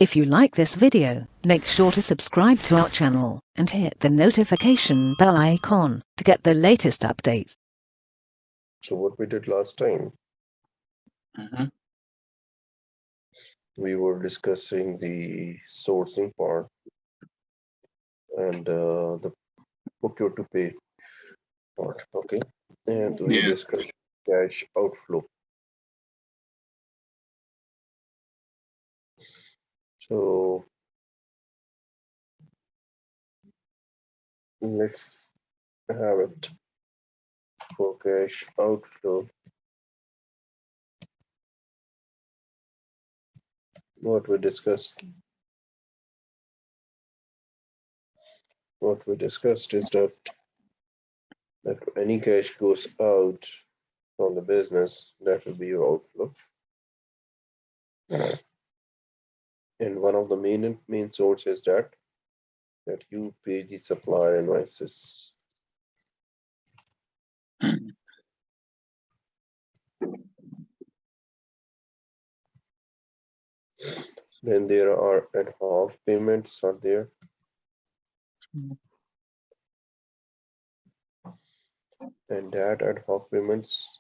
If you like this video, make sure to subscribe to our channel and hit the notification bell icon to get the latest updates. So what we did last time, we were discussing the sourcing part and the procure to pay part, okay? And we discussed cash outflow. So let's have it for cash outflow. What we discussed is that any cash goes out from the business, that will be your outflow. And one of the main sources that you pay the supplier invoices. Then there are ad hoc payments are there. And that ad hoc payments,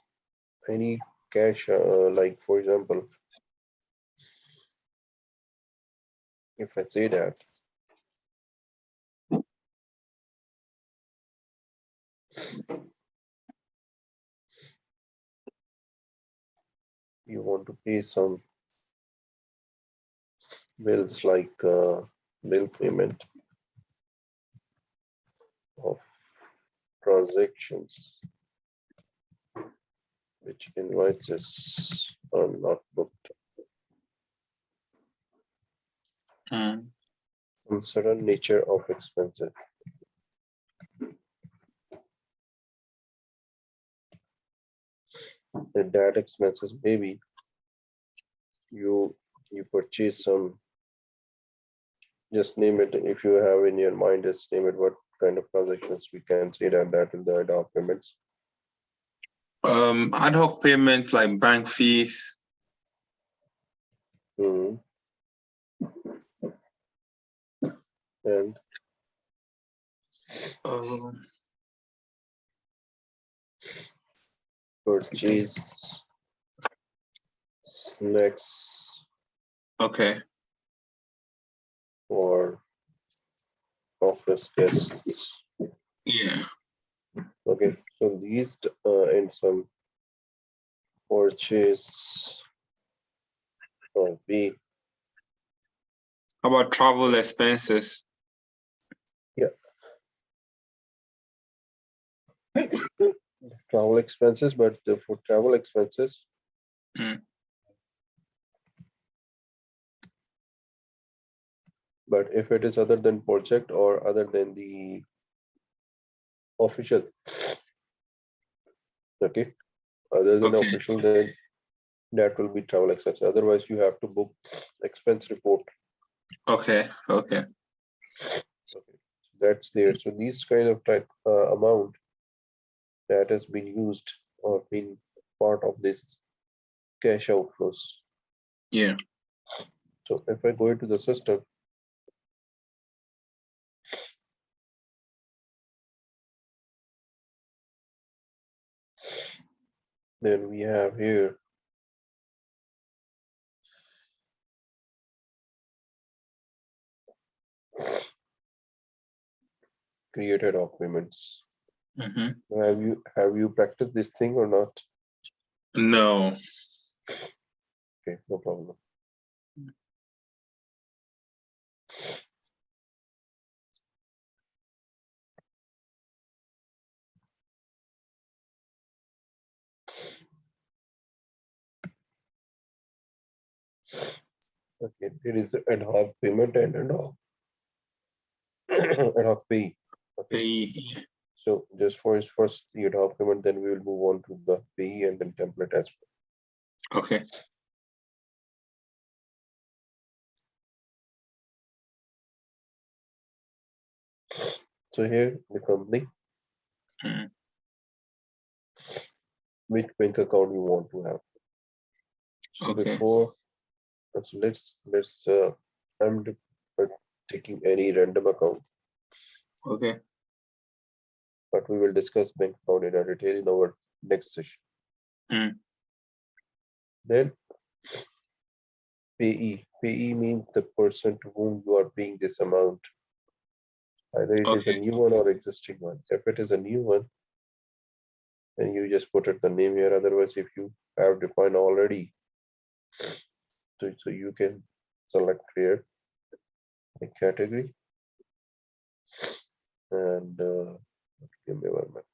any cash, like for example, if I say that you want to pay some bills like bill payment of transactions which invoices are not booked. Some certain nature of expenses. And that expenses, maybe you purchase some, just name it. If you have in your mind, just name it what kind of transactions we can say that in the ad hoc payments. Ad hoc payments like bank fees. And purchase snacks. Okay. For office guests. Yeah. Okay, so these and some purchase or B. How about travel expenses? Yeah. Travel expenses, but for travel expenses, but if it is other than project or other than the official, okay, other than official, then that will be travel expenses. Otherwise, you have to book expense report. Okay. Okay. Okay, that's there. So these kind of type amount that has been used or been part of this cash outflows. Yeah. So if I go into the system, then we have here created of payments. Have you practiced this thing or not? No. Okay, no problem. Okay, there is ad hoc payment and ad hoc ad hoc pay. Okay. So just for his first the ad hoc payment, then we will move on to the pay and then template as well. Okay. So here the company, which bank account you want to have. So before, so let's I'm taking any random account, Okay. but we will discuss bank account in detail in our next session. Mm. Then payee. Payee means the person to whom you are paying this amount. Either it is a Okay. new one or existing one. If it is a new one, then you just put it the name here. Otherwise, if you have defined already, so you can select here a category and give me 1 minute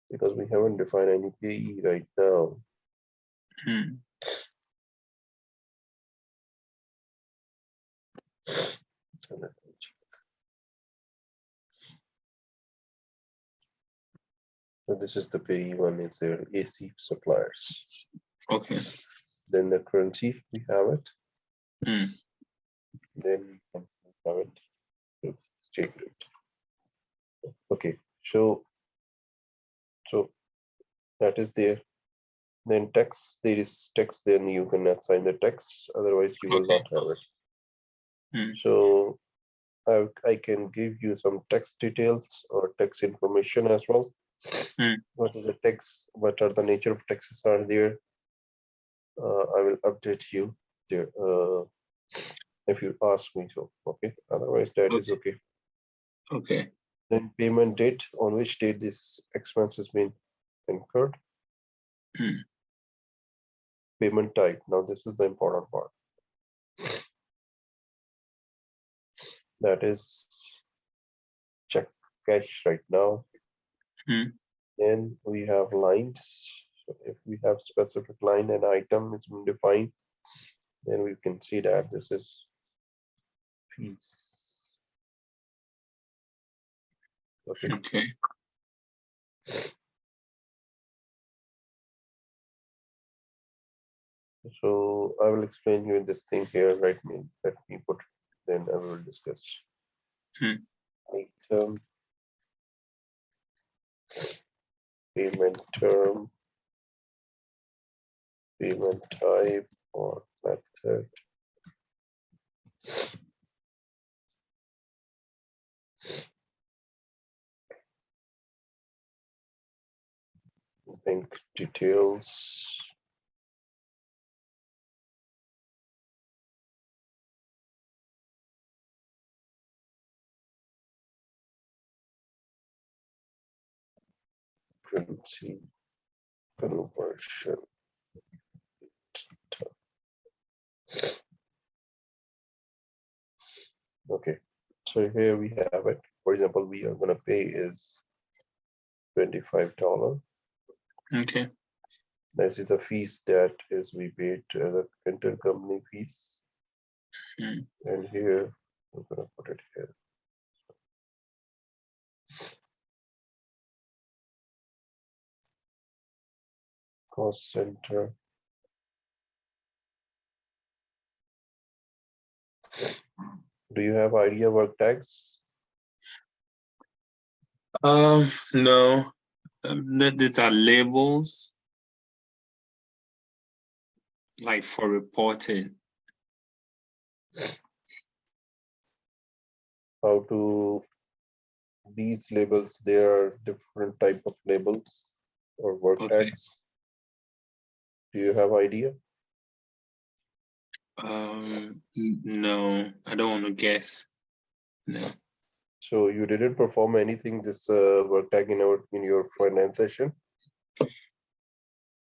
because we haven't defined any payee right now. Mm. So let me check. So this is the payee one is their AC suppliers. Okay. Then the currency we have it. Mm. Then we have it. Exchange rate. Okay, so that is there. Then text, there is text, then you can assign the text, otherwise you will Okay. not have it. Mm. So I can give you some text details or text information as well. Mm. What is the text? What are the nature of texts are there? I will update you there if you ask me so. Okay, otherwise that is Okay. okay. Okay. Then payment date, on which date this expense has been incurred. Mm. Payment type. Now this is the important part. That is check cash right now. Mm. Then we have lines. So if we have specific line and item it's been defined, then we can see that this is fees. Okay. Okay. So I will explain you this thing here. Right? Let me put. Then I will discuss. Mm. Item, payment term, payment type or method. Bank details. Currency conversion. Okay, so here we have it. For example, we are gonna pay is $25. Okay. This is the fees that is we paid to the intercompany fees. Mm. And here I'm gonna put it here. Cost center. Do you have idea work tax? No. These are labels like for reporting. How to these labels? There are different type of labels or work Okay. tax. Do you have idea? No, I don't want to guess. No. So you didn't perform anything this work tag in your finance session.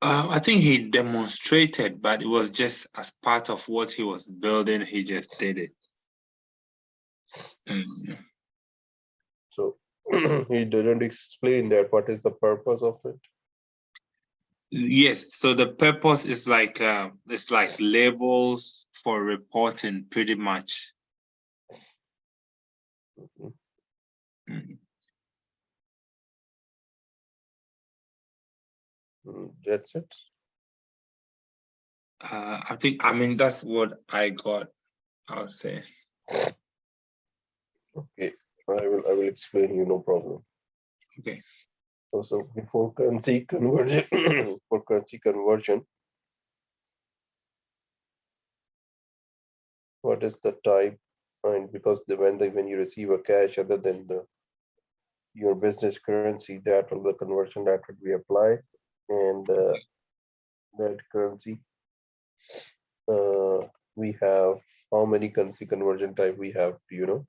I think he demonstrated, but it was just as part of what he was building. He just did it. Mm. So he didn't explain that what is the purpose of it. Yes. So the purpose is like it's like labels for reporting, pretty much. Mhm. Mm. That's it. I mean, that's what I got, I'll say. Okay, I will explain you, no problem. Okay. So before currency conversion, for currency conversion, what is the type, and because when you receive a cash other than your business currency, that will the conversion that would be applied, and that currency uh, we have how many currency conversion type we have, do you know?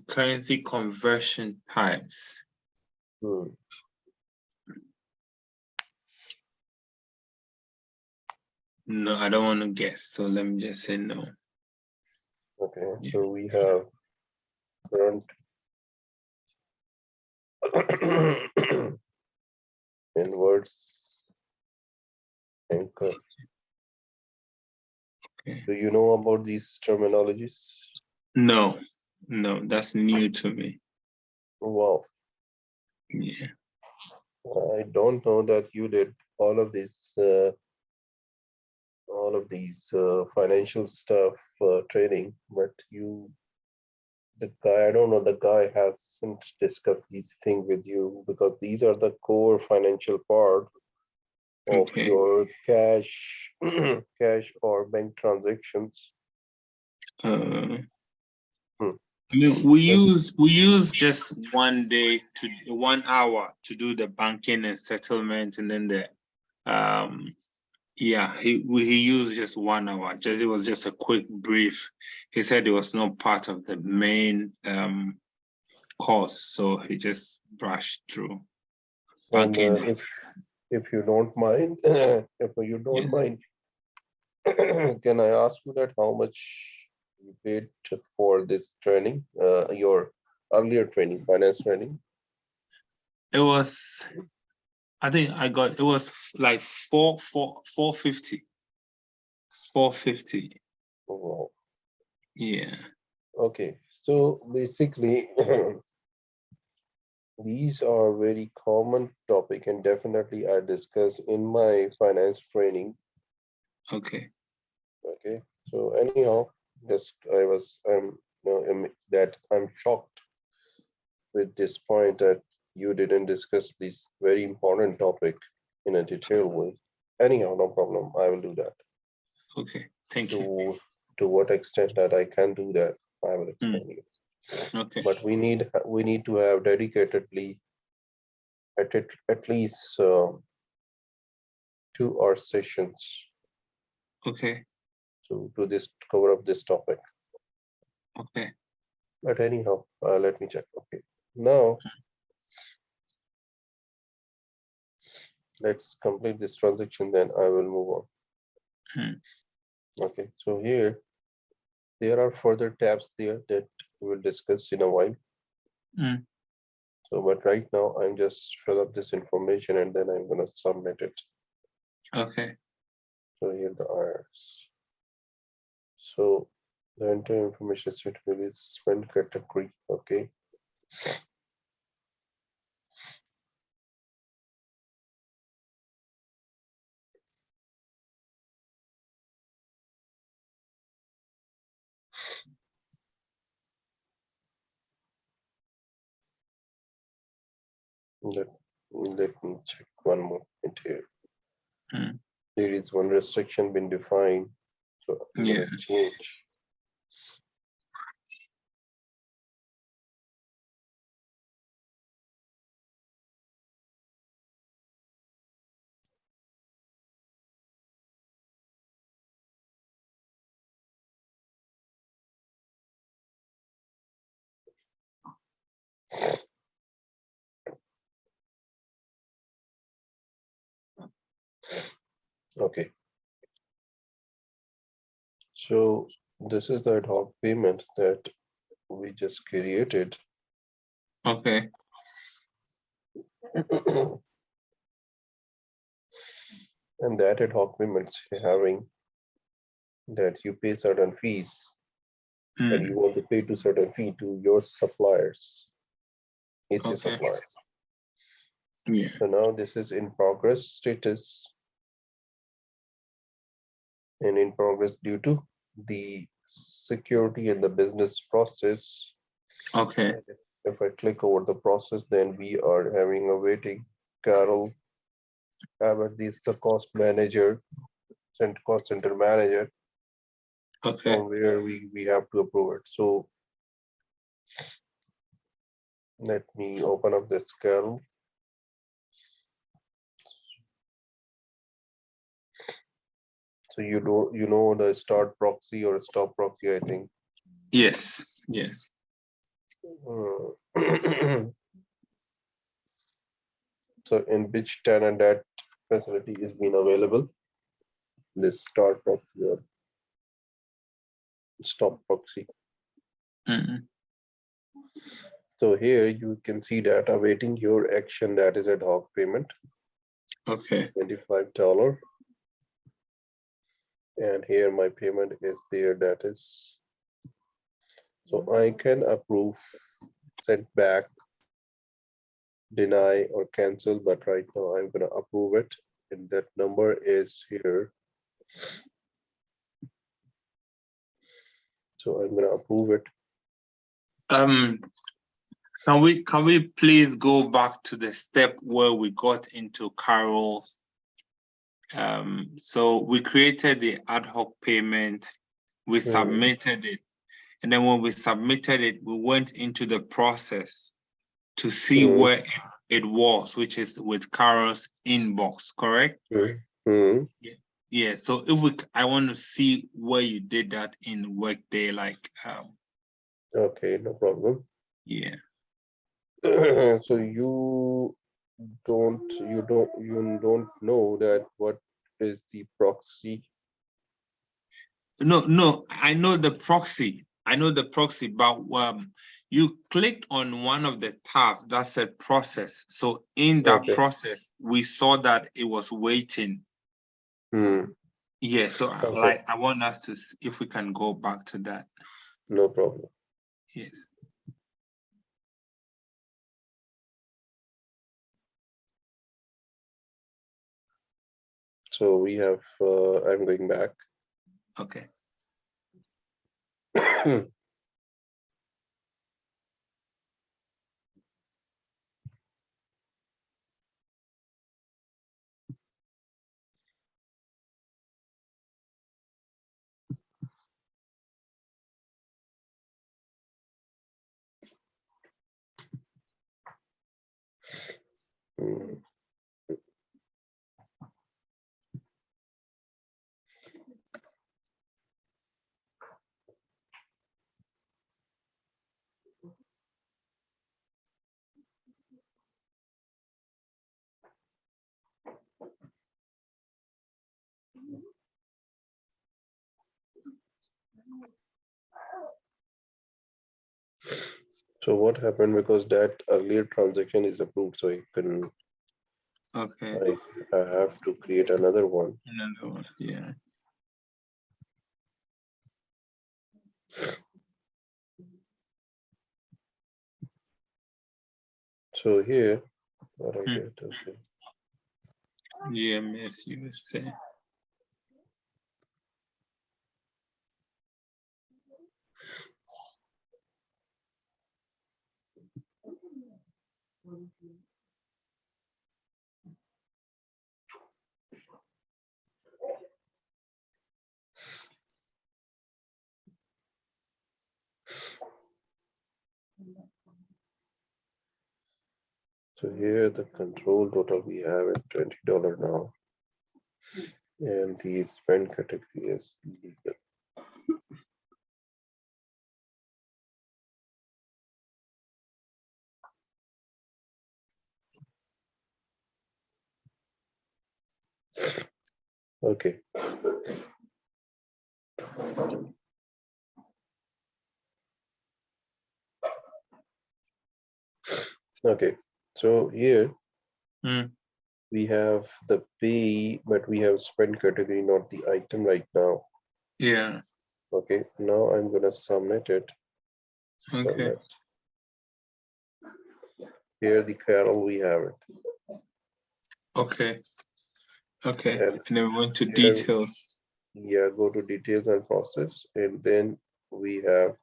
Currency conversion types. Hmm. No, I don't want to guess, so let me just say no. Okay, Yeah. so we have current inwards anchor. Okay. Do you know about these terminologies? No, that's new to me. Wow, Yeah. I don't know that you did all of these financial stuff training, but the guy, I don't know, the guy hasn't discussed these things with you because these are the core financial part of Okay. your cash, cash or bank transactions. Uh, Hmm. I mean, we But use just 1 day to 1 hour to do the banking and settlement, and then the yeah, he used just 1 hour. It was just a quick brief. He said it was not part of the main course, so he just brushed through and banking. if you don't mind, if you don't Yes, mind, can I ask you that how much you paid for this training, your earlier training, finance training? it was. I think I got it was like 450. 450. Wow. Yeah. Okay, so basically, these are very common topic and definitely I discuss in my finance training. Okay. Okay, so anyhow, just that I'm shocked with this point that you didn't discuss this very important topic in a detailed way. Anyhow, no problem. I will do that. Okay. Thank you. To what extent that I can do that, I will Mm, explain you. okay. But we need to have dedicatedly at least 2 hour sessions Okay. to this cover up this topic. Okay. But anyhow, let me check. Okay, now let's complete this transaction. Then I will move on. Mm, Okay, so here there are further tabs there that we will discuss in a while. mm, So, but right now I'm just fill up this information and then I'm gonna submit it. okay. So here the IRS. So the entire information suitable is spend category. Okay. Let, let me check one more point here. Mm, There is one restriction been defined. So I'm yeah. gonna change. Okay. So this is the ad hoc payment that we just created. Okay. And that ad hoc payments having that you pay certain fees and you Mm, want to pay to certain fee to your suppliers, AC okay. suppliers. Yeah. So now this is in progress status and in progress due to the security and the business process. Okay. And if I click over the process, then we are having a waiting. Carol Abbott is the cost manager and cost center manager. Okay. from where we have to approve it. So let me open up this Carol. So you know the start proxy or stop proxy, I think. Yes. Yes. So in which tenant that facility is being available, this start proxy or stop proxy. Mm-hmm. So here you can see that awaiting your action, that is ad hoc payment, Okay. $25. And here my payment is there, that is, so I can approve, send back, deny or cancel, but right now I'm gonna approve it. And that number is here. So I'm gonna approve it. Can we please go back to the step where we got into Carol's? So we created the ad hoc payment, we submitted it, and then when we submitted it, we went into the process to see where it was, which is with Carol's inbox, correct? Yeah. So I want to see where you did that in Workday, like. Okay, no problem. Yeah. So you don't know that what is the proxy. No, I know the proxy. But you clicked on one of the tabs that said process. So in that process, we saw that it was waiting. Yeah, so like I want us to see if we can go back to that. No problem. Yes. So we have, I'm going back. Okay. So what happened, because that earlier transaction is approved, so you can. Okay. I have to create another one. Another one, yeah. So here, what I get, okay. GMS USA. So here the control total we have at $20 now. And the spend category is legal. Okay. Okay. So here we have the pay, but we have spend category, not the item right now. Yeah. Okay. Now I'm gonna submit it. Okay. Submit. Here the Carol, we have it. Okay. Okay. And then we went to here, details. yeah, go to details and process, and then we have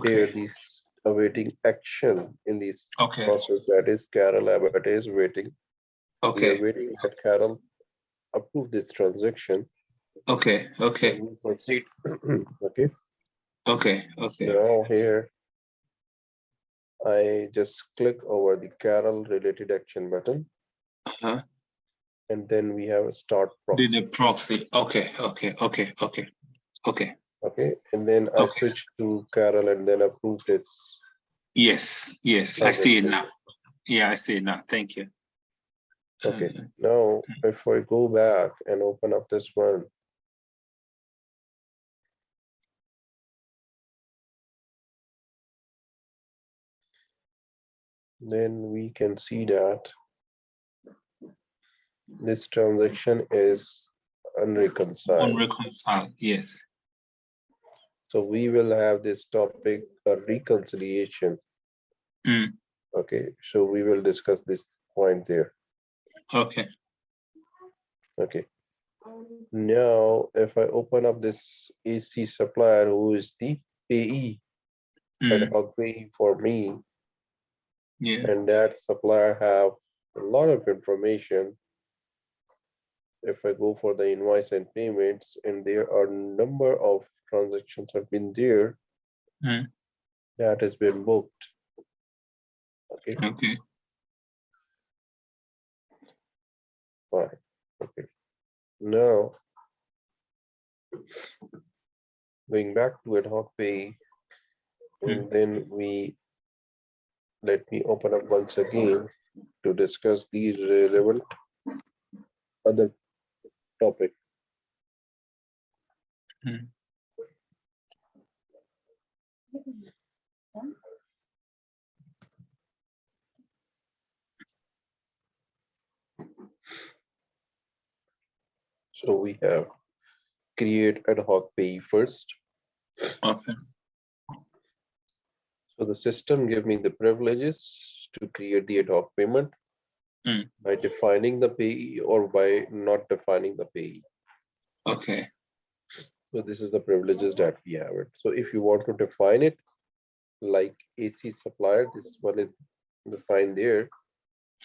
here Okay. this awaiting action in this Okay. process, that is Carol Abbott is waiting. We are Okay. waiting that Carol approve this transaction. Okay. Okay. Then we proceed. Okay. Okay. Okay. Now here, I just click over the Carol related action button, Uh-huh. and then we have a start Did the proxy. proxy. Okay. Okay. Okay. Okay. Okay. Okay, and then I Okay. switch to Carol and then approved its Yes. Yes. I see it transaction. now. Yeah, I see it now. Thank you. Okay, now if I go back and open up this one, then we can see that this transaction is unreconciled. Unreconciled. Yes. So we will have this topic, a reconciliation. Mm. Okay, so we will discuss this point there. Okay. Okay. Now, if I open up this AC supplier who is the payee, ad Mm. hoc payee for me, Yeah. and that supplier have a lot of information. If I go for the invoice and payments, and there are number of transactions have been there Mm. that has been booked. Okay, Okay. fine. Okay. Now, going back to ad hoc pay, and then let me open up once again to discuss these relevant other topic. Mm. So we have create ad hoc pay first. Okay. So the system give me the privileges to create the ad hoc payment Mm. by defining the payee or by not defining the payee. Okay. So this is the privileges that we have it. So if you want to define it like AC supplier, this one is defined there,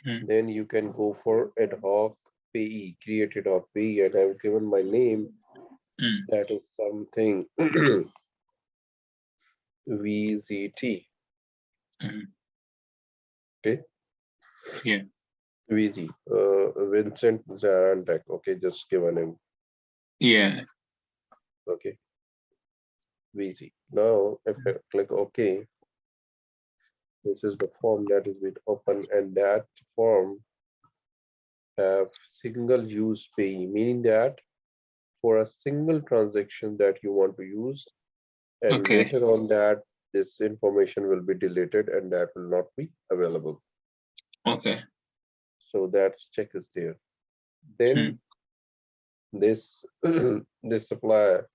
Mm. then you can go for ad hoc payee, create ad hoc payee, and I've given my name. Mm. That is something VZT. Mm. Okay. Yeah. VZ, Vincent ZaranTech. Okay, just give a name. Yeah. Okay, VZ. Now, if I click OK, this is the form that is been open, and that form have single use payee, meaning that for a single transaction that you want to use, and Okay. later on that this information will be deleted and that will not be available. Okay. So that's check is there. Mm. Then this this supplier,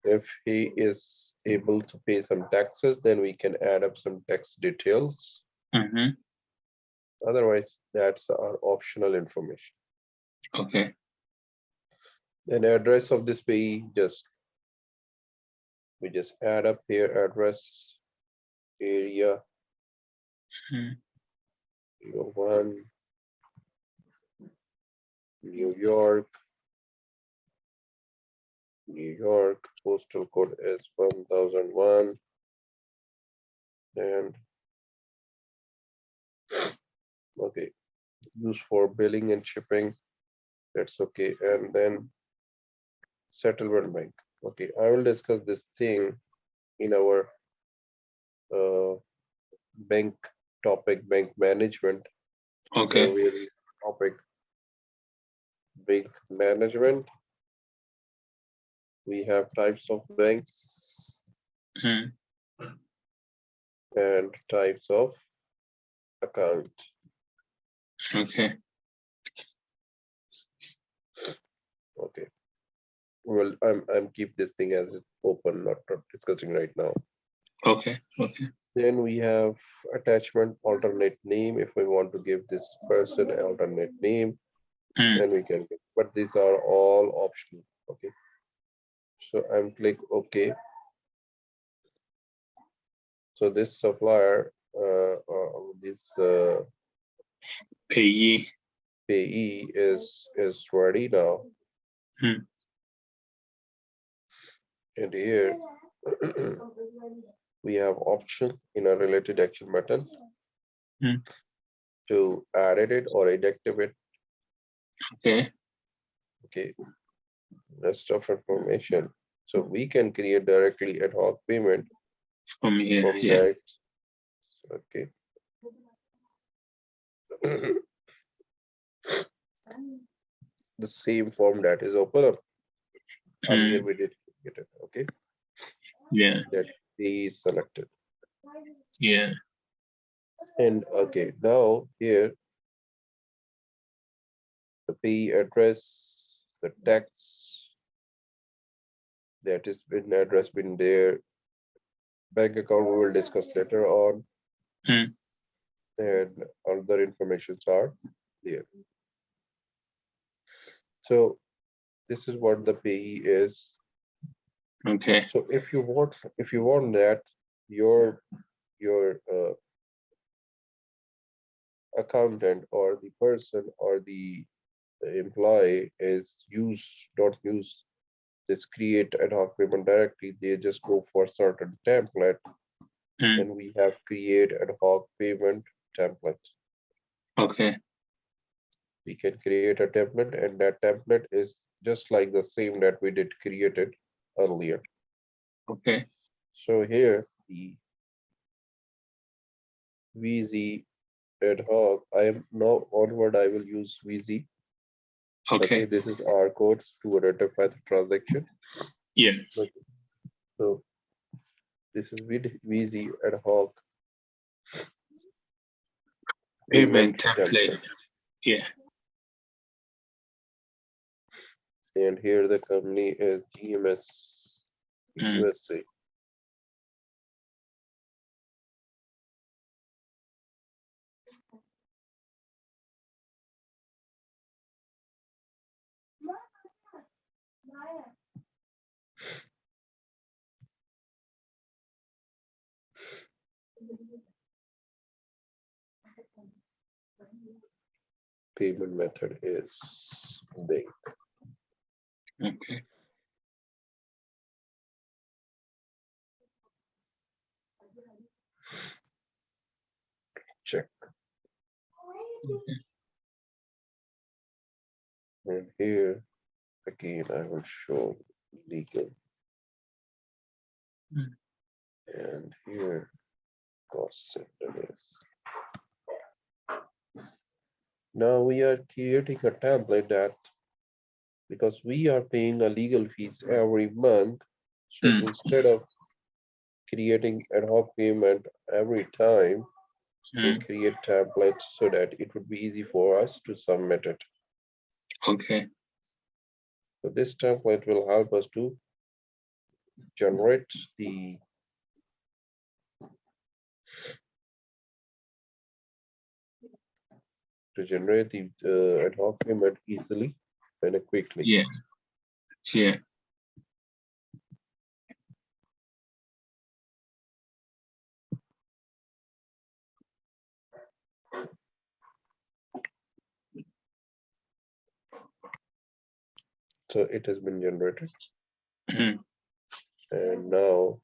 if he is able to pay some taxes, then we can add up some tax details. Mm-hmm. Otherwise, that's our optional information. Okay. Then address of this payee, we just add up here address, area, Mm. 01, New York, postal code is 1001, and okay, used for billing and shipping, that's okay. And then settlement bank. Okay, I will discuss this thing in our bank topic, bank management. Okay. Now we're topic bank management. We have types of banks Mm. and types of account. Okay. Okay. Well, I'm keep this thing as it's open, not discussing right now. Okay. Okay. Then we have attachment alternate name. If we want to give this person an alternate name, Mm. then we can give, but these are all optional. Okay. So I'm click OK. So this supplier, this Payee. payee is ready now. Mm. And here we have option in a related action button to edit it or inactivate. Okay. Okay, rest of information. So we can create directly ad hoc payment From here. from Yeah. that. Okay. The same form that is open up. Earlier we did get it. Okay. Yeah. That is selected. Yeah. And okay, now here the pay address, the tax that is been address been there, bank account we will discuss later on, and other informations are there. So this is what the payee is. Okay. So if you want that your accountant or the person or the employee don't use this create ad hoc payment directly, they just go for certain template, and we have create ad hoc payment template. Okay. We can create a template, and that template is just like the same that we did created earlier. Okay. So here the VZ ad hoc, I am now onward, I will use VZ. Okay. This is our codes to identify the transaction. Yeah. Okay. So this is VZ ad hoc Payment template. Yeah. And here the company is GMS USA. Payment method is bank. Okay. Check. Okay. And here again I will show legal. And here cost center is. Now we are creating a template that, because we are paying a legal fees every month, so instead of creating ad hoc payment every time, we create templates so that it would be easy for us to submit it. Okay. So this template will help us to generate the ad hoc payment easily and quickly. Yeah. Yeah. So it has been generated. And now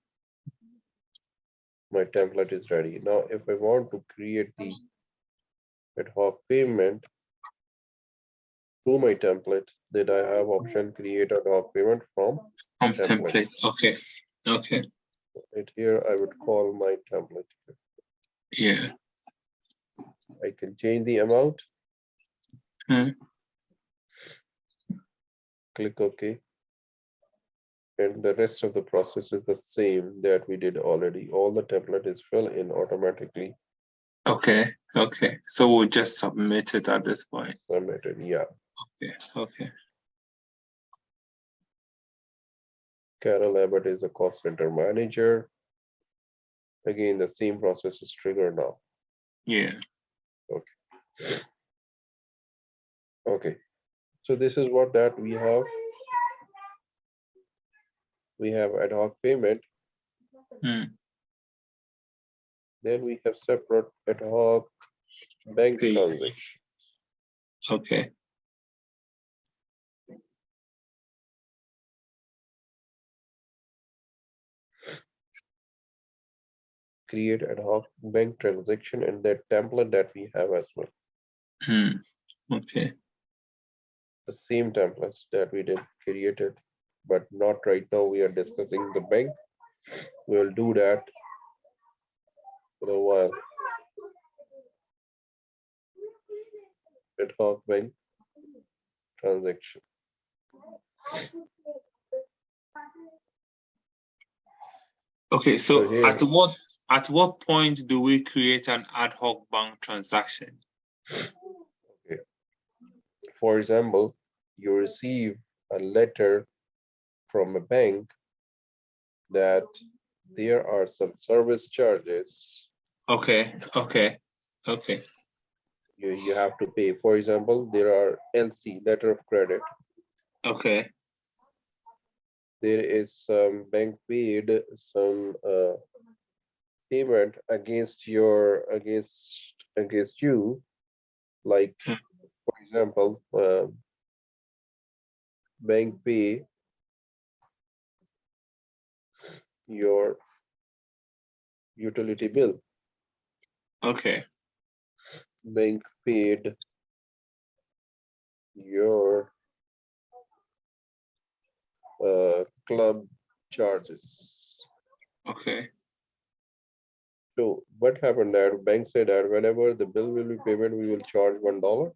my template is ready. Now, if I want to create the ad hoc payment to my template, then I have option create ad hoc payment from template. Okay. Okay. Right here, I would call my template. Yeah. I can change the amount. Click OK. And the rest of the process is the same that we did already. All the template is filled in automatically. Okay. Okay. So we'll just submit it at this point. Submitted, yeah. Okay. Okay. Carol Abbott is a cost center manager. Again, the same process is triggered now. Yeah. Okay. Okay. So this is what that we have. We have ad hoc payment. Then we have separate ad hoc bank transaction. Okay. create ad hoc bank transaction and that template that we have as well. Okay. The same templates that we did created, but not right now. We are discussing the bank. We'll do that in a while. Ad hoc bank transaction. Okay, so So here, at what point do we create an ad hoc bank transaction? okay. For example, you receive a letter from a bank that there are some service charges Okay, okay, okay, you have to pay. For example, there are LC, letter of credit. okay, There is some bank paid some payment against you, like for example, bank pay your utility bill, okay, bank paid your club charges. okay, So what happened that bank said that whenever the bill will be payment, we will charge $1.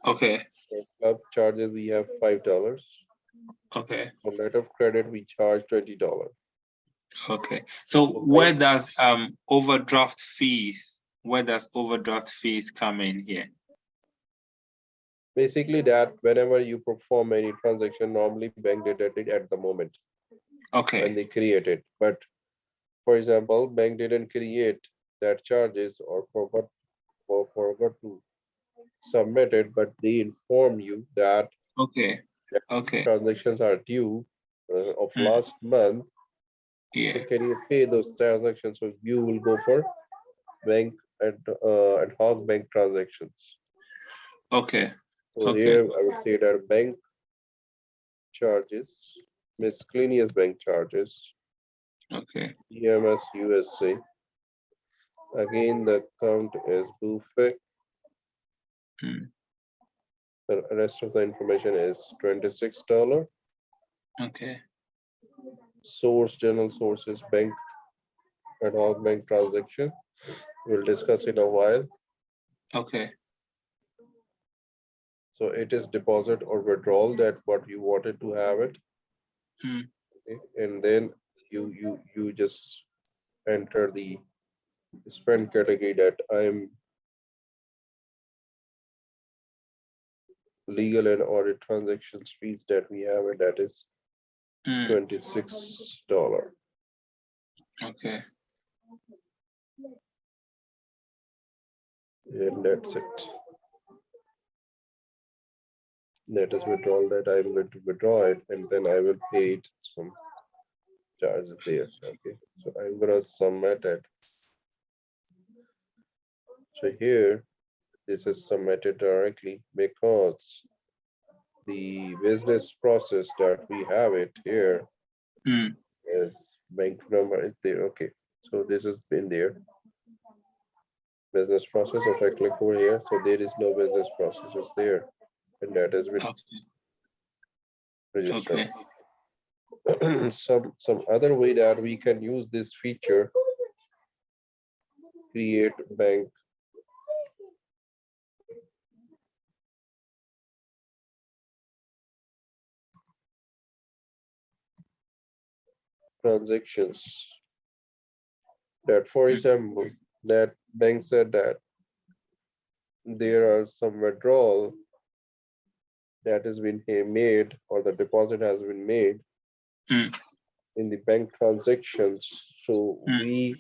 okay, For club charges, we have $5. okay, For letter of credit, we charge $20. okay. So So where bank, does where does overdraft fees come in here? basically that whenever you perform any transaction, normally bank deduct it at the moment when Okay, they create it. But for example, bank didn't create that charges or forgot to submit it, but they inform you that okay, okay, transactions are due of mm, last month. So yeah, can you pay those transactions? So you will go for bank and ad hoc bank transactions. okay, So okay, here I would say that bank charges, miscellaneous bank charges, okay, EMS USA. Again, the account is buffet. mm, The rest of the information is $26. okay, Source, general sources, bank, ad hoc bank transaction. We'll discuss in a while. okay, So it is deposit or withdrawal that what you wanted to have it. mm, Okay? And then you just enter the spend category that I'm legal and audit transactions fees that we have, and that is mm, $26. okay, And that's it. That is withdrawal that I'm going to withdraw it, and then I will pay it some charges there. Okay, so I'm gonna submit it. So here, this is submitted directly because the business process that we have it here mm, is bank number is there. Okay, so this has been there. Business process. If I click over here, so there is no business processes there, and that has been okay, registered. okay, Some other way that we can use this feature, create bank transactions. That for example, that bank said that there are some withdrawal that has been made or the deposit has been made mm, in the bank transactions. So mm,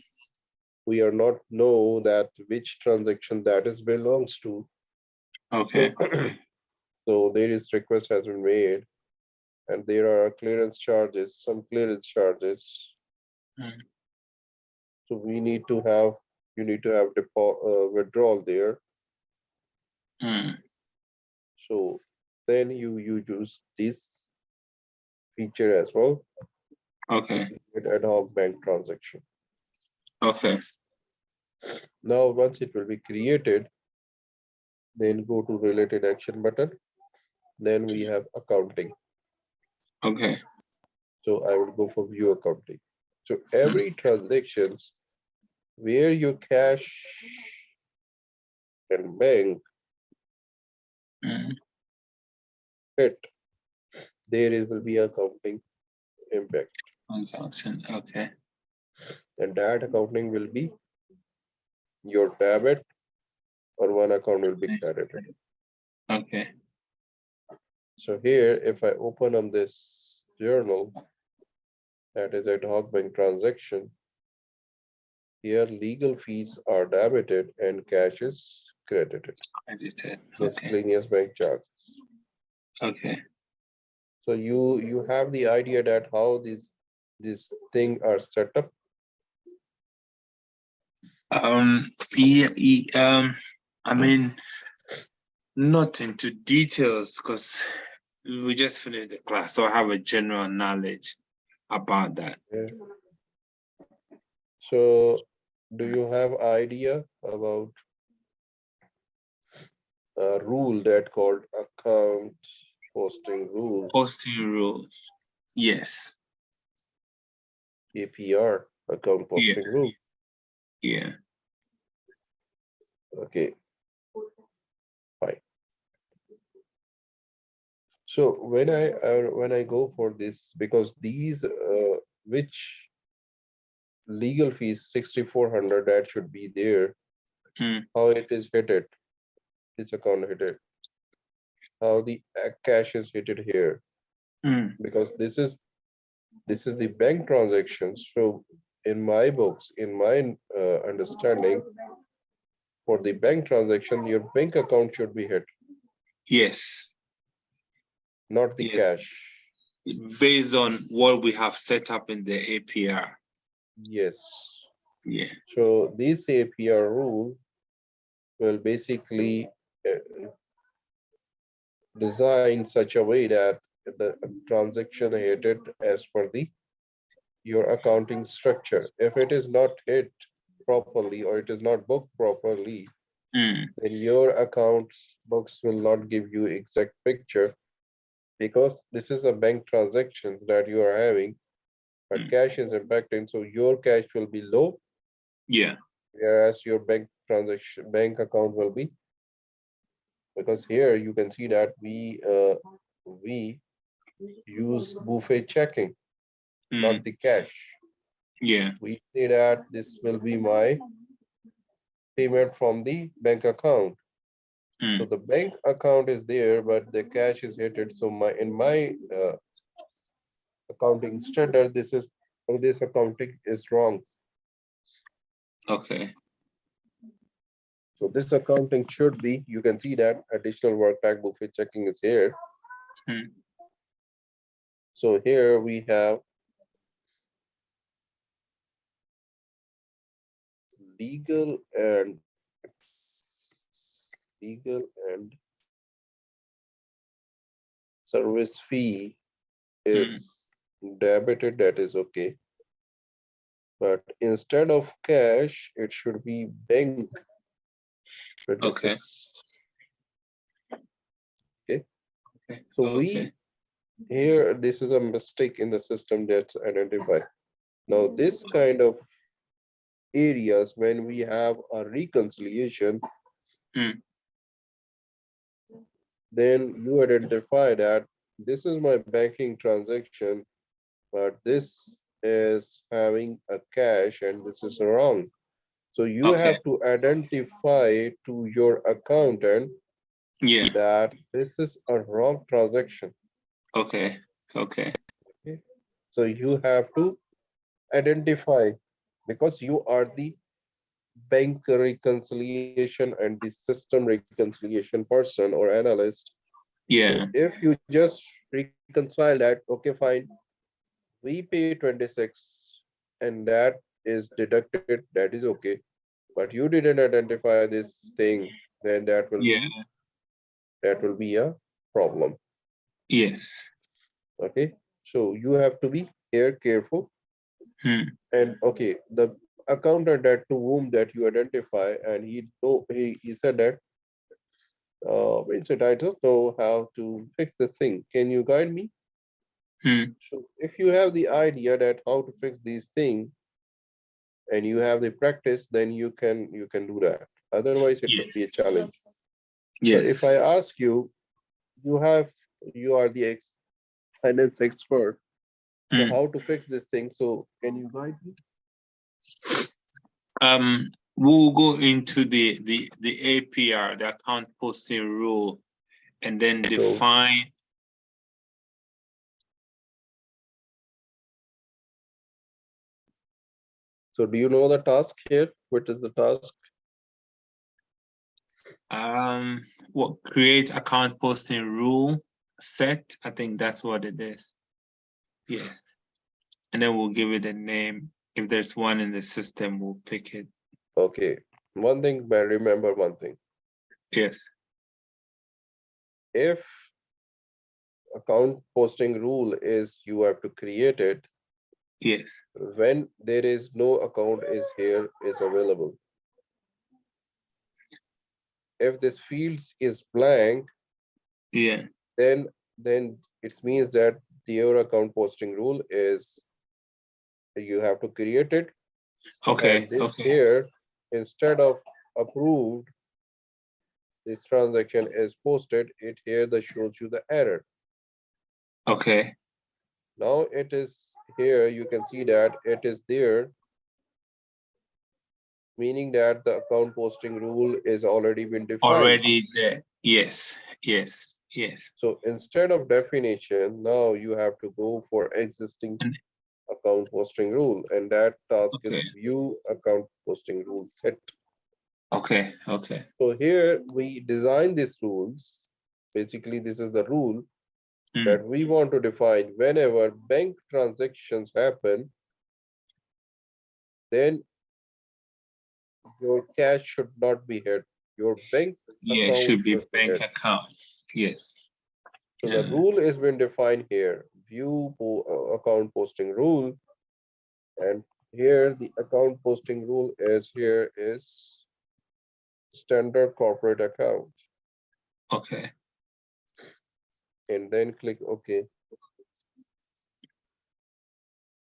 we are not know that which transaction that is belongs to. okay, So so there is request has been made, and there are clearance charges, some clearance charges. mm, So we need to have, you need to have withdrawal there. mm, So then you use this feature as well to okay, create ad hoc bank transaction. Okay. Now, once it will be created, then go to related action button. Then we have accounting. Okay. So I will go for view accounting. So every transactions where your cash and bank hit, there will be accounting impact. Transaction. Okay. And that accounting will be your debit or one account will be credited. Okay. So here, if I open on this journal, that is ad hoc bank transaction, here legal fees are debited and cash is credited. Edited. Okay. Miscellaneous bank charges. Okay. So you have the idea that how this thing are set up. Yeah, I mean, not into details because we just finished the class, so I have a general knowledge about that. Yeah. So do you have idea about a rule that called account posting rule, Posting rules. Yes. APR, account Yeah. posting rule? Yeah. Okay, fine. So when I go for this, because these which legal fees 6,400 that should be there, how it is hit, this account hit it, how the cash is hit here, because this is the bank transactions. So in my books, in my understanding, for the bank transaction, your bank account should be hit, Yes. not the Yes. cash. Based on what we have set up in the APR. Yes. Yeah. So this APR rule will basically design such a way that the transaction hit it as per the your accounting structure. If it is not hit properly or it is not booked properly, then your accounts books will not give you exact picture, because this is a bank transactions that you are having, but cash is impacting, so your cash will be low. Yeah. Whereas your bank account will be, because here you can see that we use buffet checking, not the cash. Yeah. We say that this will be my payment from the bank account. So the bank account is there, but the cash is hit. So in my accounting standard, this accounting is wrong. Okay. So this accounting should be, you can see that additional work tag buffet checking is here. So here we have legal and service fee is debited, that is okay. But instead of cash, it should be bank 26. Okay. So we here, this is a mistake in the system that's identified. Now this kind of areas, when we have a reconciliation, then you identify that this is my banking transaction, but this is having a cash and this is wrong. So you have to identify to your accountant that this is a wrong transaction. Okay. So you have to identify, because you are the bank reconciliation and the system reconciliation person or analyst. Yeah. So if you just reconcile that, okay, fine, we pay 26 and that is deducted, that is okay. But you didn't identify this thing, then that will be a problem. Yes. Okay, so you have to be here careful. And okay, the accountant that to whom that you identify, and he said that, Vincent, I don't know how to fix this thing. Can you guide me? So if you have the idea that how to fix these things and you have the practice, then you can do that. Otherwise, it would be a challenge. But if I ask you, you are the finance expert, so how to fix this thing? So can you guide me? We'll go into the APR, the account posting rule, and then define. So do you know the task here? What is the task? What create account posting rule set? I think that's what it is. Yes. And then we'll give it a name. If there's one in the system, we'll pick it. Okay. One thing, but remember one thing. Yes. If account posting rule is you have to create it. Yes. When there is no account is available. If this fields is blank, yeah, then it means that your account posting rule is you have to create it. Okay. And this here, instead of approved, this transaction is posted, it here that shows you the error. Okay. Now it is here, you can see that it is there, meaning that the account posting rule is already been defined. Already there. Yes. Yes. Yes. So instead of definition, now you have to go for existing account posting rule, and that task is view account posting rule set. Okay. Okay. So here we design these rules. Basically, this is the rule that we want to define. Whenever bank transactions happen, then your cash should not be hit. Your bank account should be bank hit. account. Yes. So the rule has been defined here. View account posting rule. And here the account posting rule is standard corporate account. Okay. And then click OK.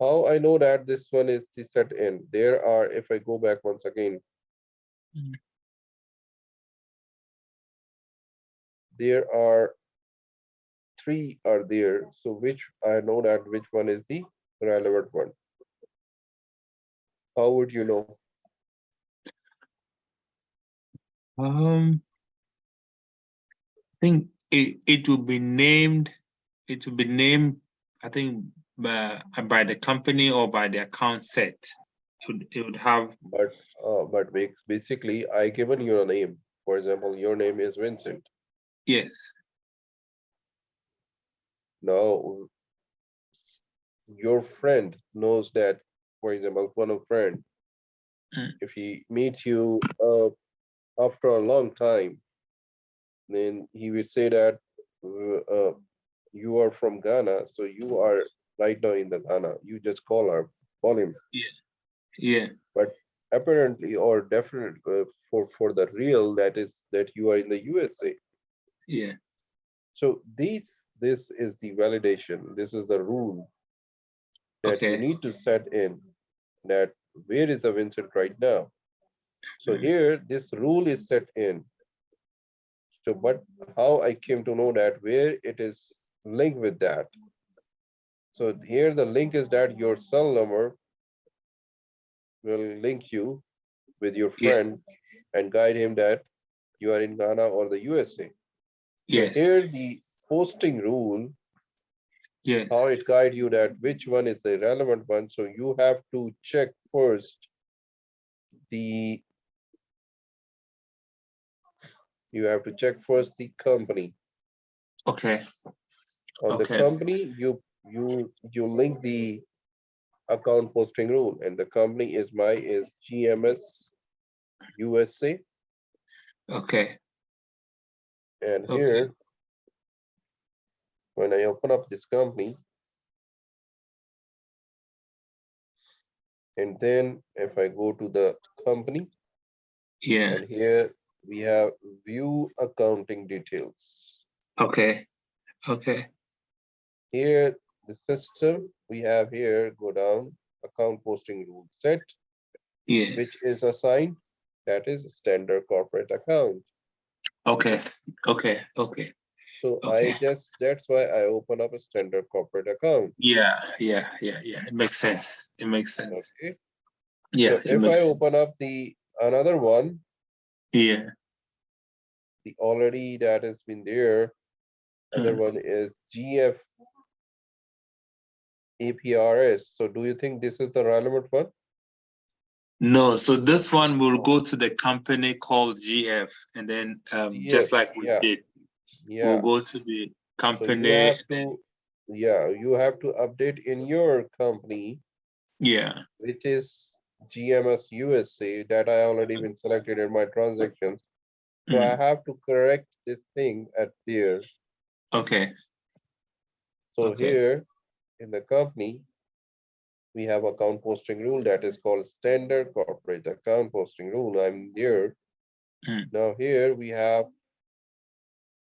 How I know that this one is the set in? There are, if I go back once again, there are 3 are there. So which I know that which one is the relevant one. How would you know? I think it will be named. It will be named, I think, by the company or by the account set. It would have. But basically, I given you a name. For example, your name is Vincent. Yes. Now, your friend knows that, for example, one of friend, if he meets you after a long time, then he will say that you are from Ghana, so you are right now in the Ghana. You just call him. Yeah. Yeah. But apparently or definitely for the real, that is that you are in the USA. Yeah. So this is the validation. This is the rule that you need to set in, that where is the Vincent right now. So here this rule is set in. So but how I came to know that, where it is linked with that. So here the link is that your cell number will link you with your friend and guide him that you are in Ghana or the USA. So here the posting rule, how it guide you that which one is the relevant one. So you have to check first the company. Okay. On the company, you link the account posting rule, and the company is GMS USA. Okay. And here, when I open up this company, And then if I go to the company, Yeah. and here we have view accounting details. Okay. Okay. Here, the system we have here, go down, account posting rule set, which Yes. is assigned, that is standard corporate account. Okay. Okay. Okay. So Okay. that's why I open up a standard corporate account. Yeah. Yeah. Yeah. Yeah. It makes sense. It makes sense. Okay. Yeah. So It if I makes sense. open up the another one, Yeah. the already that has been there, other one is GF APRS. So do you think this is the relevant one? No, so this one will go to the company called GF, and then GF, just like we yeah, did, we'll yeah. go to the So you company. have to, yeah, you have to update in your company, Yeah. which is GMS USA, that I already been selected in my transactions. So I have to correct this thing at there. Okay. So Okay. here in the company, we have account posting rule that is called standard corporate account posting rule. I'm there. Now here we have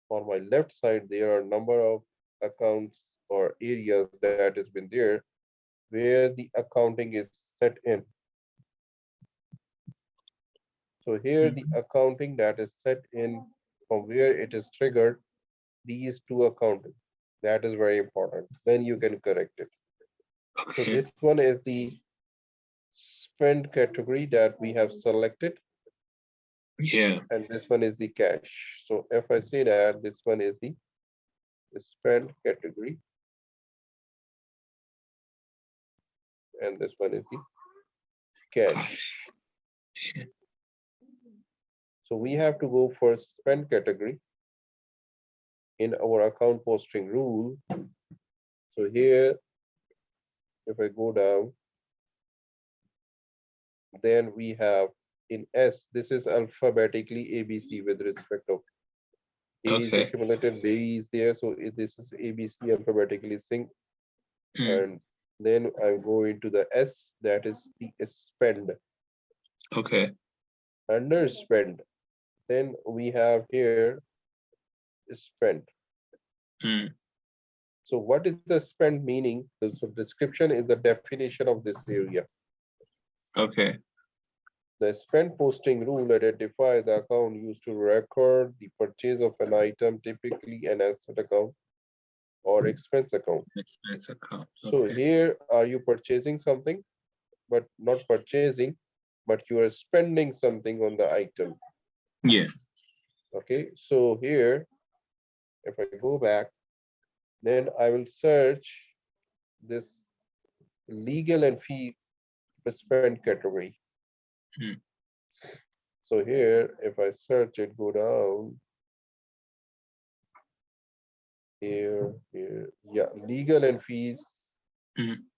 on my left side, there are a number of accounts or areas that has been there where the accounting is set in. So here the accounting that is set in from where it is triggered, these two accounting. That is very important. Then you can correct it. So Okay. this one is the spend category that we have selected, Yeah. and this one is the cash. So if I say that this one is the spend category, and this one is the cash. So we have to go for spend category in our account posting rule. So here, if I go down, then we have in S, this is alphabetically ABC with respect of A is Okay. accumulated, B is there. So this is ABC alphabetically synced. And then I go into the S, that is the spend. Okay. Under spend, then we have here spend. So what is the spend meaning? So description is the definition of this area. Okay. The spend posting rule identifies the account used to record the purchase of an item, typically an asset account or expense account. Expense account. So Okay. here, are you purchasing something, but not purchasing, but you are spending something on the item. Yeah. Okay, so here, if I go back, then I will search this legal and fee spend category. So here, if I search it, go down here, yeah, legal and fees.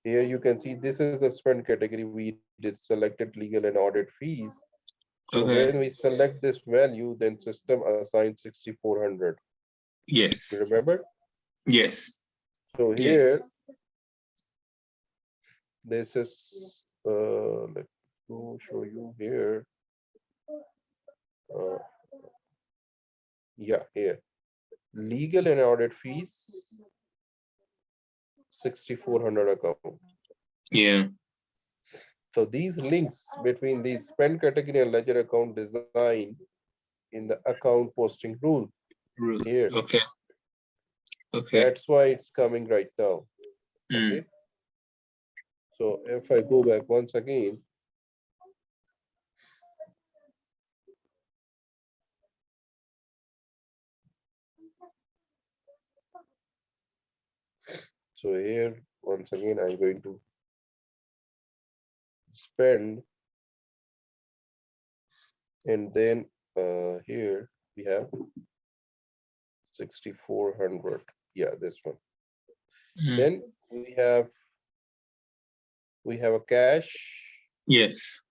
Here you can see this is the spend category. We did selected legal and audit fees. So Okay. when we select this value, then system assigns 6,400. You Yes. remember? Yes. So Yes. here, this is, let me show you here. Uh, yeah, here. Legal and audit fees, 6,400 account. Yeah. So these links between the spend category and ledger account design in the account posting rule here. Okay. Okay. That's why it's coming right now. Okay. So if I go back once again, so here once again I'm going to spend, and then here we have 6,400. Yeah, this one. Then we have a cash. Yes.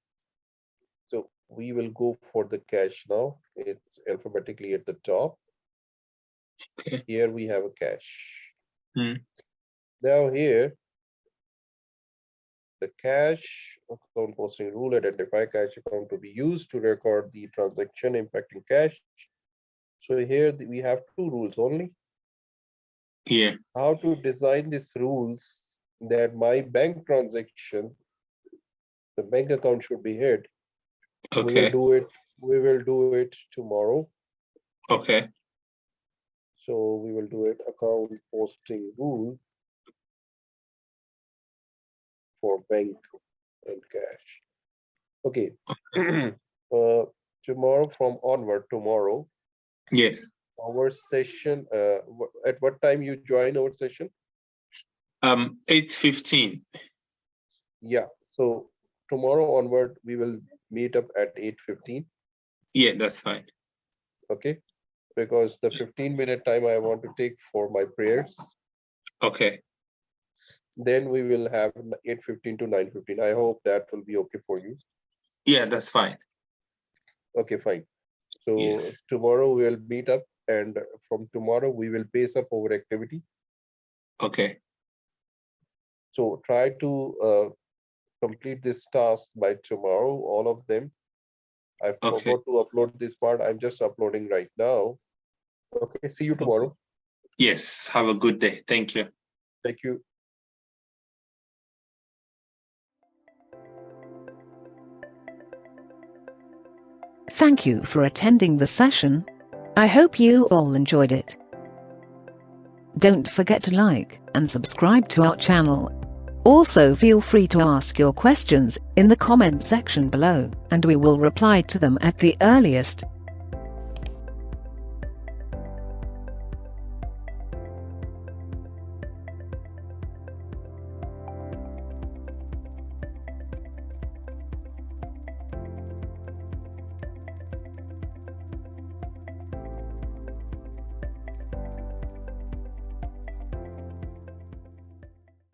So we will go for the cash now. It's alphabetically at the top. Okay. Here we have a cash. Now here, the cash account posting rule, identify cash account to be used to record the transaction impacting cash. So here we have two rules only. Yeah. How to design these rules that my bank transaction, the bank account should be hit. Okay. We will do it tomorrow. Okay. So we will do it account posting rule for bank and cash. Okay. Tomorrow from onward, tomorrow, Yes. our session, at what time you join our session? 8:15. Yeah. So tomorrow onward, we will meet up at 8:15. Yeah, that's fine. Okay. Because the 15-minute time I want to take for my prayers. Okay. Then we will have 8:15 to 9:15. I hope that will be okay for you. Yeah, that's fine. Okay, fine. So Yes. tomorrow we will meet up, and from tomorrow we will pace up our activity. Okay. So try to complete this task by tomorrow, all of them. I Okay. forgot to upload this part. I'm just uploading right now. Okay, see you tomorrow. Yes. Have a good day. Thank you. Thank you. Thank you for attending the session. I hope you all enjoyed it. Don't forget to like and subscribe to our channel. Also, feel free to ask your questions in the comment section below, and we will reply to them at the earliest.